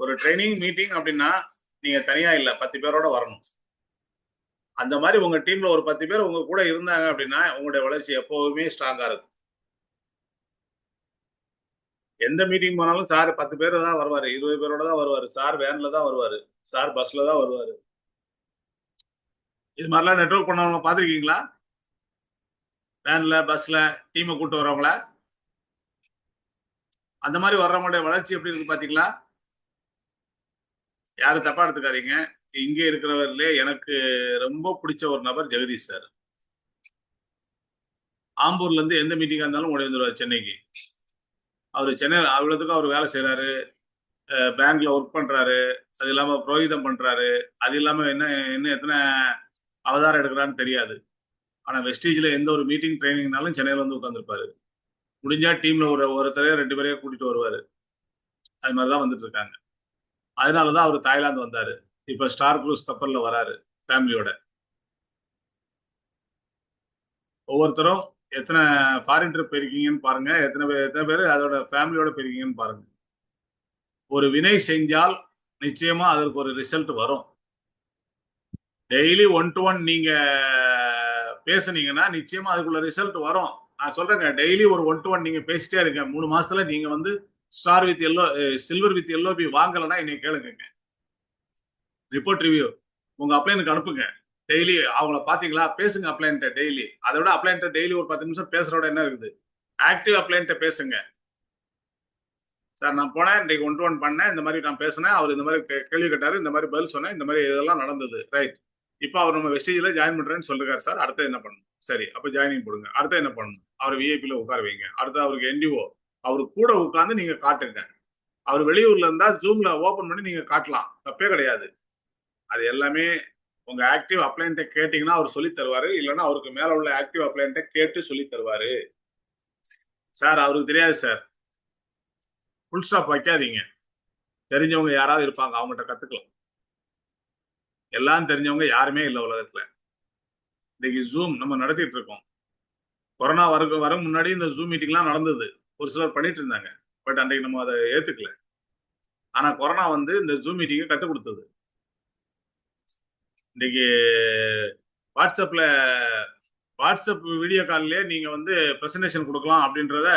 ஒரு ட்ரைனிங் மீட்டிங் அப்படின்னா நீங்க தனியா இல்ல, 10 பேரோட வரணும். அந்த மாதிரி உங்க டீம்ல ஒரு 10 பேர் உங்க கூட இருந்தாங்க அப்படின்னா உங்களுடைய வளர்ச்சி எப்பவுமே ஸ்ட்ராங்கா இருக்கும். எந்த மீட்டிங் போனாலும் சார் 10 பேர் தான் வருவாரு, 20 பேரோட தான் வருவாரு. சார் வேன்ல தான் வருவாரு, சார் பஸ்ல தான் வருவாரு. இது மாதிரிலாம் நெட்வொர்க் பண்ணவங்க பாத்திருக்கீங்களா? வேன்ல பஸ்ல டீமை கூட்டு வரவங்கள அந்த மாதிரி வர்றவங்களுடைய வளர்ச்சி எப்படி இருக்கு பாத்தீங்களா? யாரும் தப்பா எடுத்துக்காதீங்க. இங்கே இருக்கிறவர்களே எனக்கு ரொம்ப பிடிச்ச ஒரு நபர் ஜெகதீஷ் சார். ஆம்பூர்ல இருந்து எந்த மீட்டிங்கா இருந்தாலும் ஓடி வந்துருவாரு சென்னைக்கு. அவர் சென்னையில் அவ்வளவுக்கு அவர் வேலை செய்யறாரு, பேங்க்ல ஒர்க் பண்றாரு, அது இல்லாம புரோகிதம் பண்றாரு, அது இல்லாம என்ன இன்னும் எத்தனை அவதாரம் எடுக்கிறான்னு தெரியாது. ஆனா வெஸ்டீஜ்ல எந்த ஒரு மீட்டிங் ட்ரைனிங்னாலும் சென்னையில வந்து உட்காந்துருப்பாரு. முடிஞ்சா டீம்ல ஒருத்தரையோ 2 பேரையோ கூட்டிட்டு வருவாரு. அது மாதிரிதான் வந்துட்டு இருக்காங்க. அதனாலதான் அவர் தாய்லாந்து வந்தாரு. இப்ப ஸ்டார் குரூஸ் கப்பல்ல வராரு ஃபேமிலியோட. ஒவ்வொருத்தரும் எத்தனை ஃபாரின் ட்ரிப் போயிருக்கீங்கன்னு பாருங்க, எத்தனை பேர் அதோட ஃபேமிலியோட போயிருக்கீங்கன்னு பாருங்க. ஒரு வினை செஞ்சால் நிச்சயமா அதற்கு ஒரு ரிசல்ட் வரும். டெய்லி 1 to 1 நீங்க பேசுனீங்கன்னா நிச்சயமா அதுக்குள்ள ரிசல்ட் வரும். நான் சொல்றேங்க, டெய்லி ஒரு 1 to 1 நீங்க பேசிட்டே இருங்க. 3 மாசத்துல நீங்க வந்து star with yellow, silver with LOP வாங்கலைன்னா என்னை கேளுங்க. ரிப்போர்ட் ரிவ்யூ உங்க அப்ளைனுக்கு அனுப்புங்க. டெய்லி அவங்கள பாத்தீங்களா, பேசுங்க அப்ளைன்ட்ட டெய்லி. அதை விட அப்ளைன்ட்ட டெய்லி ஒரு 10 நிமிஷம் பேசுறோட என்ன இருக்குது? ஆக்டிவ் அப்ளைன்ட்ட பேசுங்க. சார் நான் போனேன், இன்னைக்கு 1 to 1 பண்ணேன், இந்த மாதிரி நான் பேசினேன், அவர் இந்த மாதிரி கேள்வி கேட்டாரு, இந்த மாதிரி பதில் சொன்னேன், இந்த மாதிரி இதெல்லாம் நடந்தது, ரைட். இப்போ அவர் நம்ம வெஸ்டேஜில் ஜாயின் பண்றேன்னு சொல்லிருக்காரு சார். அடுத்து என்ன பண்ணணும்? சரி, அப்போ ஜாயினிங் போடுங்க. அடுத்து என்ன பண்ணணும்? அவர் விஐபியில் உட்கார வைங்க. அடுத்து அவருக்கு என்டிஓ அவரு கூட உட்காந்து நீங்க காட்டுங்க. அவர் வெளியூர்ல இருந்தா ஜூம்ல ஓபன் பண்ணி நீங்க காட்டலாம், தப்பே கிடையாது. அது எல்லாமே உங்க ஆக்டிவ் அப்ளைன்ட்ட கேட்டீங்கன்னா அவர் சொல்லி தருவாரு. இல்லைன்னா அவருக்கு மேல உள்ள ஆக்டிவ் அப்ளைன்ட்ட கேட்டு சொல்லி தருவாரு. சார் அவருக்கு தெரியாது சார், ஃபுல் ஸ்டாப் வைக்காதீங்க. தெரிஞ்சவங்க யாராவது இருப்பாங்க, அவங்ககிட்ட கத்துக்கலாம். எல்லாம் தெரிஞ்சவங்க யாருமே இல்லை உலகத்துல. இன்னைக்கு ஜூம் நம்ம நடத்திட்டு இருக்கோம். கொரோனா வர முன்னாடி இந்த ஜூம் மீட்டிங்லாம் நடந்தது, ஒரு சிலர் பண்ணிட்டு இருந்தாங்க. பட் அன்றைக்கு நம்ம அதை ஏத்துக்கல. ஆனா கொரோனா வந்து இந்த ஜூம் மீட்டிங்கை கத்துக் கொடுத்தது. இன்னைக்கு வாட்ஸ்அப் வீடியோ கால்லே நீங்க வந்து பிரசன்டேஷன் கொடுக்கலாம் அப்படின்றத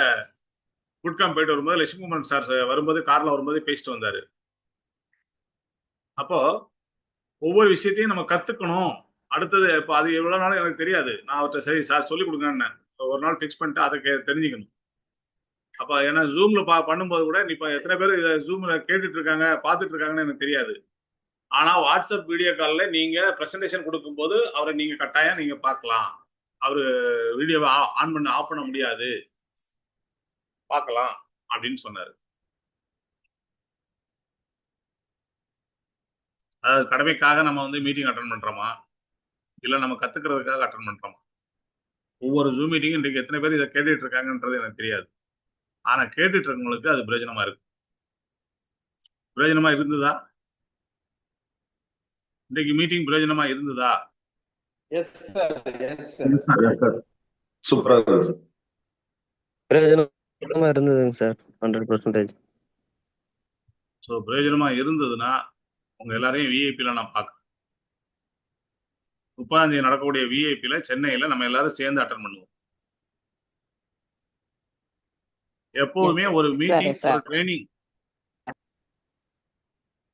குட்காம் போயிட்டு வரும்போது லட்சுமிகுமார் சார் வரும்போது கார்ல வரும்போது பேசிட்டு வந்தாரு. அப்போ ஒவ்வொரு விஷயத்தையும் நம்ம கத்துக்கணும். அடுத்தது இப்போ அது எவ்வளவு நாளும் எனக்கு தெரியாது. நான் அவர்கிட்ட சரி சார் சொல்லி கொடுங்கன்னு ஒரு நாள் ஃபிக்ஸ் பண்ணிட்டு அதை தெரிஞ்சுக்கணும். அப்ப ஏன்னா ஜூம்ல பண்ணும்போது கூட இப்ப எத்தனை பேர் இதை ஜூம்ல கேட்டுட்டு இருக்காங்க, பார்த்துட்டு இருக்காங்கன்னு எனக்கு தெரியாது. ஆனா வாட்ஸ்அப் வீடியோ காலில் நீங்க பிரசன்டேஷன் கொடுக்கும்போது அவரை நீங்க கட்டாயம் நீங்க பார்க்கலாம். அவரு வீடியோவை ஆஃப் பண்ண முடியாது, பார்க்கலாம் அப்படின்னு சொன்னாரு. அதாவது கடமைக்காக நம்ம வந்து மீட்டிங் அட்டன் பண்றோமா, இல்ல நம்ம கத்துக்கிறதுக்காக அட்டன் பண்றோமா? ஒவ்வொரு ஜூம் மீட்டிங்கும் இன்றைக்கு எத்தனை பேர் இதை கேட்டுட்டு இருக்காங்கன்றது எனக்கு தெரியாது. ஆனா கேட்டுட்டு இருக்கவங்களுக்கு அது பிரயோஜனமா இருக்கு. பிரயோஜனமா இருந்ததா? இன்றைக்கு மீட்டிங் பிரயோஜனமா இருந்ததா? Yes sir. சூப்பரா இருக்கு. பிரயோஜனமா இருந்ததுங்க சார், 100%. ஸோ பிரயோஜனமா இருந்ததுன்னா உங்க எல்லாரையும் விஐபியில நான் பார்க்குறேன். 30ஆம் தேதி நடக்கக்கூடிய விஐபியில சென்னையில நம்ம எல்லாரும் சேர்ந்து அட்டன் பண்ணுவோம். எப்போதுமே ஒரு மீட்டிங்,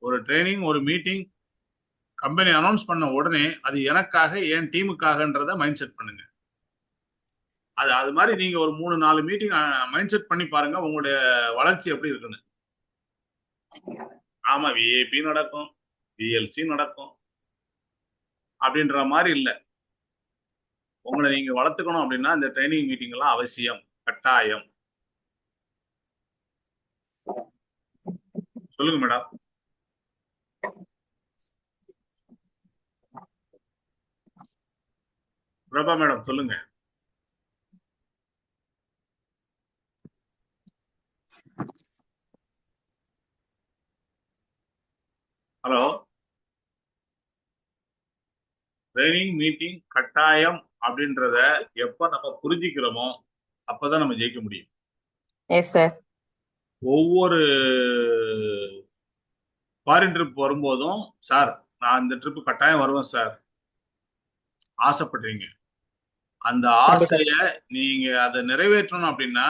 ஒரு ட்ரைனிங், ஒரு மீட்டிங் கம்பெனி அனௌன்ஸ் பண்ண உடனே அது எனக்காக, என் டீமுக்காகன்றத மைண்ட் செட் பண்ணுங்க. அது மாதிரி நீங்க ஒரு 3-4 மீட்டிங் மைண்ட் செட் பண்ணி பாருங்க, உங்களுடைய வளர்ச்சி எப்படி இருக்குன்னு. ஆமா விஐபி நடக்கும், விஎல்சி நடக்கும் அப்படின்ற மாதிரி இல்லை. உங்களை நீங்க வளர்த்துக்கணும் அப்படின்னா இந்த ட்ரைனிங் மீட்டிங் எல்லாம் அவசியம், கட்டாயம். சொல்லுங்க மேடம். பிரபா மேடம் சொல்லுங்க. ஹலோ. ட்ரைனிங் மீட்டிங் கட்டாயம் அப்படின்றத எப்ப நம்ம புரிஞ்சுக்கிறோமோ அப்பதான் நம்ம ஜெயிக்க முடியும். Yes sir. ஒவ்வொரு ஃபாரின் ட்ரிப் வரும்போதும் சார் நான் இந்த ட்ரிப் கட்டாயம் வருவேன் சார் ஆசைப்படுறீங்க. அந்த ஆசைய நீங்க அதை நிறைவேற்றணும் அப்படின்னா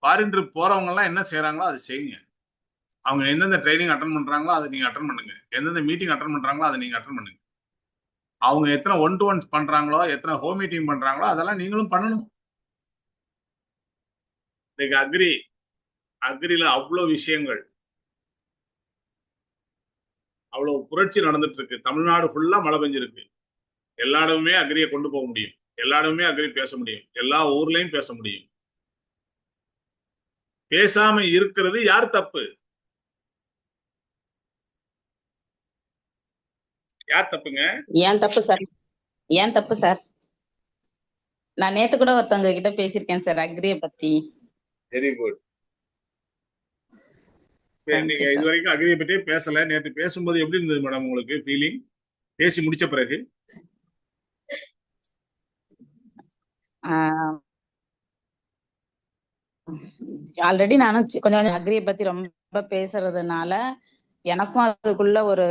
ஃபாரின் ட்ரிப் போறவங்க எல்லாம் என்ன செய்யறாங்களோ அதை செய்யுங்க. அவங்க எந்தெந்த ட்ரைனிங் அட்டன் பண்றாங்களோ அதை நீங்க அட்டன் பண்ணுங்க. எந்தெந்த மீட்டிங் அட்டன் பண்றாங்களோ அதை நீங்க அட்டன் பண்ணுங்க. அவங்க எத்தனை 1 to 1 பண்றாங்களோ, எத்தனை ஹோம் மீட்டிங் பண்றாங்களோ அதெல்லாம் நீங்களும் பண்ணணும். இன்னைக்கு அக்ரில அவ்வளவு விஷயங்கள், அவ்வளவு புரட்சி நடந்துட்டு இருக்கு. தமிழ்நாடு ஃபுல்லா மழை பெஞ்சிருக்கு. எல்லா இடமுமே அக்ரியை கொண்டு போக முடியும், எல்லா இடமுமே அக்ரி பேச முடியும், எல்லா ஊர்லயும் பேச முடியும். பேசாம இருக்கிறது யார் தப்பு? யார் தப்புங்க? ஏன் தப்பு சார்? ஏன் தப்பு சார்? நான் நேத்து கூட ஒருத்தவங்க கிட்ட பேசியிருக்கேன் சார் அக்ரிய பத்தி. Very good. தேங்க்யூ நீங்க சார். இது வரைக்கும் அக்ரியை பற்றியே பேசல. நேற்று பேசும்போது எப்படி இருந்தது மேடம் உங்களுக்கு ஃபீலிங்? பேசி முடிச்ச பிறகு ஆல்ரெடி நானும் கொஞ்சம் கொஞ்சம் அக்ரியை பத்தி ரொம்ப பேசுறதுனால எனக்கும் அதுக்குள்ள ஒரு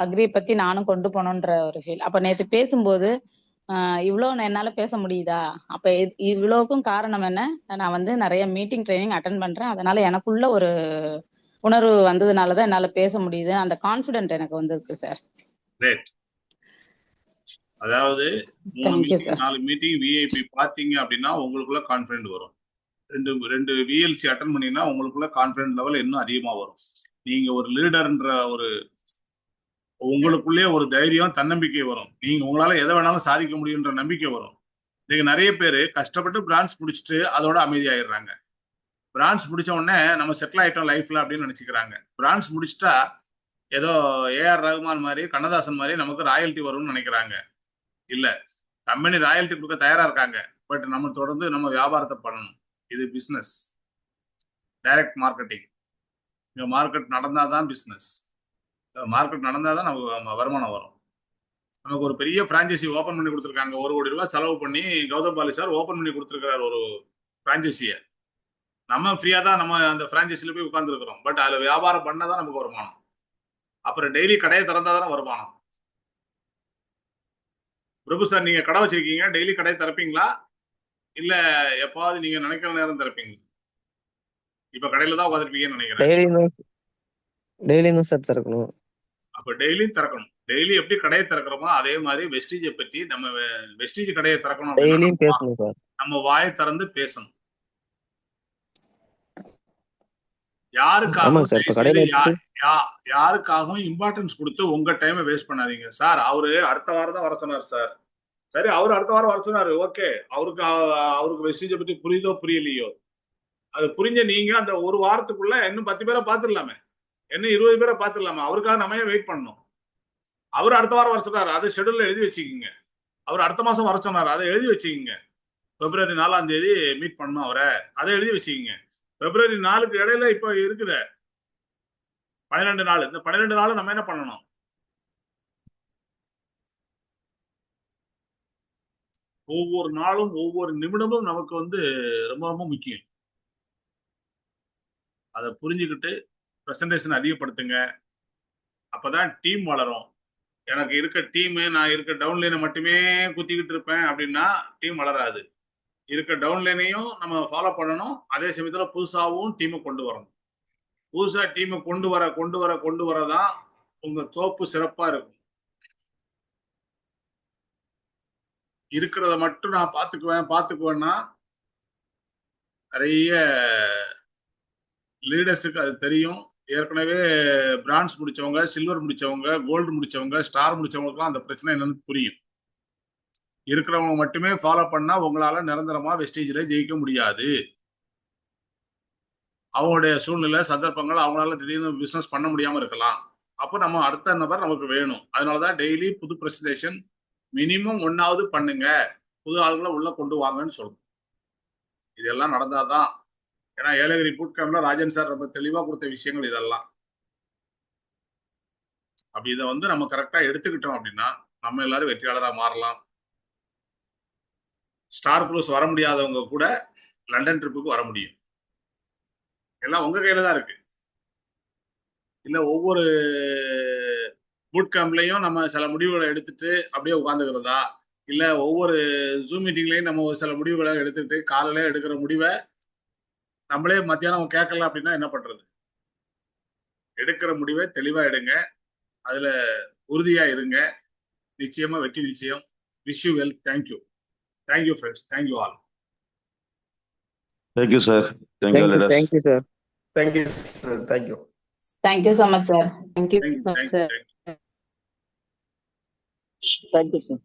அக்ரியை பத்தி நானும் கொண்டு போகணுன்ற ஒரு ஃபீல். அப்ப நேத்து பேசும்போது இவ்வளவு என்னால பேச முடியுதா? அப்ப இவ்வளவுக்கும் காரணம் என்ன? நான் வந்து நிறைய மீட்டிங் ட்ரைனிங் அட்டன் பண்றேன், அதனால எனக்குள்ள ஒரு உணர்வு வந்ததுனாலதான் என்னால பேச முடியுது. அந்த கான்பிடென்ட் எனக்கு வந்திருக்கு சார். கிரேட். அதாவது 3 thank you meeting sir. 4 meeting VIP பாத்தீங்க அப்படின்னா உங்களுக்குள்ள கான்பிடென்ட் வரும். ரெண்டு விஎல்சி அட்டன் பண்ணீங்கன்னா உங்களுக்குள்ள கான்பிடென்ட் லெவல் இன்னும் அதிகமா வரும். நீங்க ஒரு லீடர்ன்ற ஒரு உங்களுக்குள்ளே ஒரு தைரியம், தன்னம்பிக்கை வரும். நீங்க உங்களால எதை வேணாலும் சாதிக்க முடியுன்ற நம்பிக்கை வரும். நீங்க நிறைய பேர் கஷ்டப்பட்டு பிரான்ச் முடிச்சுட்டு அதோட அமைதியாயிடுறாங்க. பிரான்ச் முடிச்ச உடனே நம்ம செட்டில் ஆயிட்டோம் லைஃப்ல அப்படின்னு நினைச்சுக்கிறாங்க. பிரான்ச் முடிச்சுட்டா ஏதோ ஏஆர் ரகுமான் மாதிரி, கண்ணதாசன் மாதிரி நமக்கு ராயல்ட்டி வரும்னு நினைக்கிறாங்க. இல்ல, கம்பெனி ராயல்ட்டி கொடுக்க தயாரா இருக்காங்க. பட் நம்ம தொடர்ந்து நம்ம வியாபாரத்தை பண்ணணும். இது பிசினஸ், டைரக்ட் மார்க்கெட்டிங். இங்க மார்க்கெட் நடந்தாதான் பிசினஸ், மார்க்கெட் நடந்தாதான் நமக்கு வருமானம் வரும். நமக்கு ஒரு பெரிய பிரான்ச்சைசி ஓபன் பண்ணி கொடுத்துருக்காங்க. 1 கோடி ரூபாய் செலவு பண்ணி கௌதம் பாலி சார் ஓபன் பண்ணி கொடுத்துருக்காரு ஒரு பிரான்ச்சைசியை. நம்ம ஃப்ரீயா தான் நம்ம அந்த பிரான்ச்சைசில போய் உட்கார்ந்துருக்கிறோம். பட் அதுல வியாபாரம் பண்ணாதான் நமக்கு வருமானம். அப்புறம் டெய்லி கடையை திறந்தாதானே வருமானம். பிரபு சார், நீங்க கடை வச்சிருக்கீங்க, டெய்லி கடை திறப்பீங்களா இல்ல எப்பாவது நீங்க நினைக்கிற நேரம் திறப்பீங்களா? இப்ப கடையில தான் உட்காந்துருப்பீங்கன்னு நினைக்கிறேன். டெய்லியும் தான் சார் திறக்கணும். அப்ப டெய்லியும் திறக்கணும். டெய்லி எப்படி கடையை திறக்கிறோமோ அதே மாதிரி வெஸ்டீஜை பற்றி நம்ம வெஸ்டீஜ் கடையை திறக்கணும் அப்படின்னா டெய்லியும் பேசணும் சார். நம்ம வாயை திறந்து பேசணும். ஆமாங்க சார். இப்ப கடையில வச்சுட்டு யாருக்காகவும் இம்பார்ட்டன்ஸ் கொடுத்து உங்க டைமை வேஸ்ட் பண்ணாதீங்க. சார் அவரு அடுத்த வாரம் தான் வர சொன்னார் சார். சரி, அவரு அடுத்த வாரம் வர சொன்னாரு, ஓகே. அவருக்கு வெஸ்டீஜை பற்றி புரியுதோ புரியலையோ, அது புரிஞ்ச நீங்க அந்த ஒரு வாரத்துக்குள்ள இன்னும் 10 பேரை பார்த்துடலாமே, இன்னும் 20 பேரை பார்த்துடலாமா? அவருக்காக நம்ம ஏன் வெயிட் பண்ணணும்? அவர் அடுத்த வாரம் வர சொன்னாரு, அதை ஷெடியூல்ல எழுதி வச்சுக்கிங்க. அவர் அடுத்த மாசம் வர சொன்னாரு, அதை எழுதி வச்சுக்கிங்க. பிப்ரவரி 4ஆம் தேதி மீட் பண்ணணும் அவரை, அதை எழுதி வச்சுக்கிங்க. பிப்ரவரி 4க்கு இடையில இப்ப இருக்குத 12 நாள். இந்த 12 நாள் நம்ம என்ன பண்ணணும்? ஒவ்வொரு நாளும் ஒவ்வொரு நிமிடமும் நமக்கு வந்து ரொம்ப ரொம்ப முக்கியம். அதை புரிஞ்சுக்கிட்டு பிரசன்டேஷன் அதிகப்படுத்துங்க. அப்பதான் டீம் வளரும். எனக்கு இருக்க டீமு, நான் இருக்க டவுன்லைனை மட்டுமே குத்திக்கிட்டு இருப்பேன் அப்படின்னா டீம் வளராது. இருக்க டவுன்லைனையும் நம்ம ஃபாலோ பண்ணணும். அதே சமயத்தில் புதுசாகவும் டீமை கொண்டு வரணும். புதுசா டீமை கொண்டு வரதான் உங்க தோப்பு சிறப்பா இருக்கும். இருக்கிறத மட்டும் நான் பார்த்துக்குவேன்னா நிறைய லீடர்ஸுக்கு அது தெரியும். ஏற்கனவே பிரான்ஸ் முடிச்சவங்க, சில்வர் முடிச்சவங்க, கோல்டு முடிச்சவங்க, ஸ்டார் முடிச்சவங்களுக்குலாம் அந்த பிரச்சனை என்னன்னு புரியும். இருக்கிறவங்க மட்டுமே ஃபாலோ பண்ணா உங்களால நிரந்தரமா வெஸ்டேஜ்ல ஜெயிக்க முடியாது. அவங்களுடைய சூழ்நிலை, சந்தர்ப்பங்கள், அவங்களால திடீர்னு பிசினஸ் பண்ண முடியாம இருக்கலாம். அப்போ நம்ம அடுத்த நபர் நமக்கு வேணும். அதனாலதான் டெய்லி புது பிரசன்டேஷன் மினிமம் 1ஆவது பண்ணுங்க. புது ஆளுகளை உள்ள கொண்டு வாங்கன்னு சொல்லணும். இதெல்லாம் நடந்தாதான். ஏன்னா ஏலகிரி பூட் கேம்ப்ல ராஜன் சார் ரொம்ப தெளிவா கொடுத்த விஷயங்கள் இதெல்லாம். அப்படி இதை வந்து நம்ம கரெக்டா எடுத்துக்கிட்டோம் அப்படின்னா நம்ம எல்லாரும் வெற்றியாளராக மாறலாம். ஸ்டார் க்ரூஸ் வர முடியாதவங்க கூட லண்டன் ட்ரிப்புக்கு வர முடியும். எல்லாம் உங்க கையில தான் இருக்கு. இல்ல ஒவ்வொரு பூட் கேம்ப்லயும் நம்ம சில முடிவுகளை எடுத்துட்டு அப்படியே உட்காந்துக்கிறதா, இல்ல ஒவ்வொரு ஜூம் மீட்டிங்லயும் நம்ம சில முடிவுகளை எடுத்துட்டு காலையில எடுக்கிற முடிவை நம்மளே மத்தியானம் கேட்கல அப்படின்னா என்ன பண்றது? எடுக்கிற முடிவை தெளிவா எடுங்க, அதுல உறுதியா இருங்க. நிச்சயமா வெற்றி நிச்சயம். Wish you well. Thank you friends. Thank you all. Thank you, sir. Thank you, leaders. Thank you sir. Thank you sir, thank you. Thank you so much sir. Thank you, thank you sir. Thank you Thank you, sir.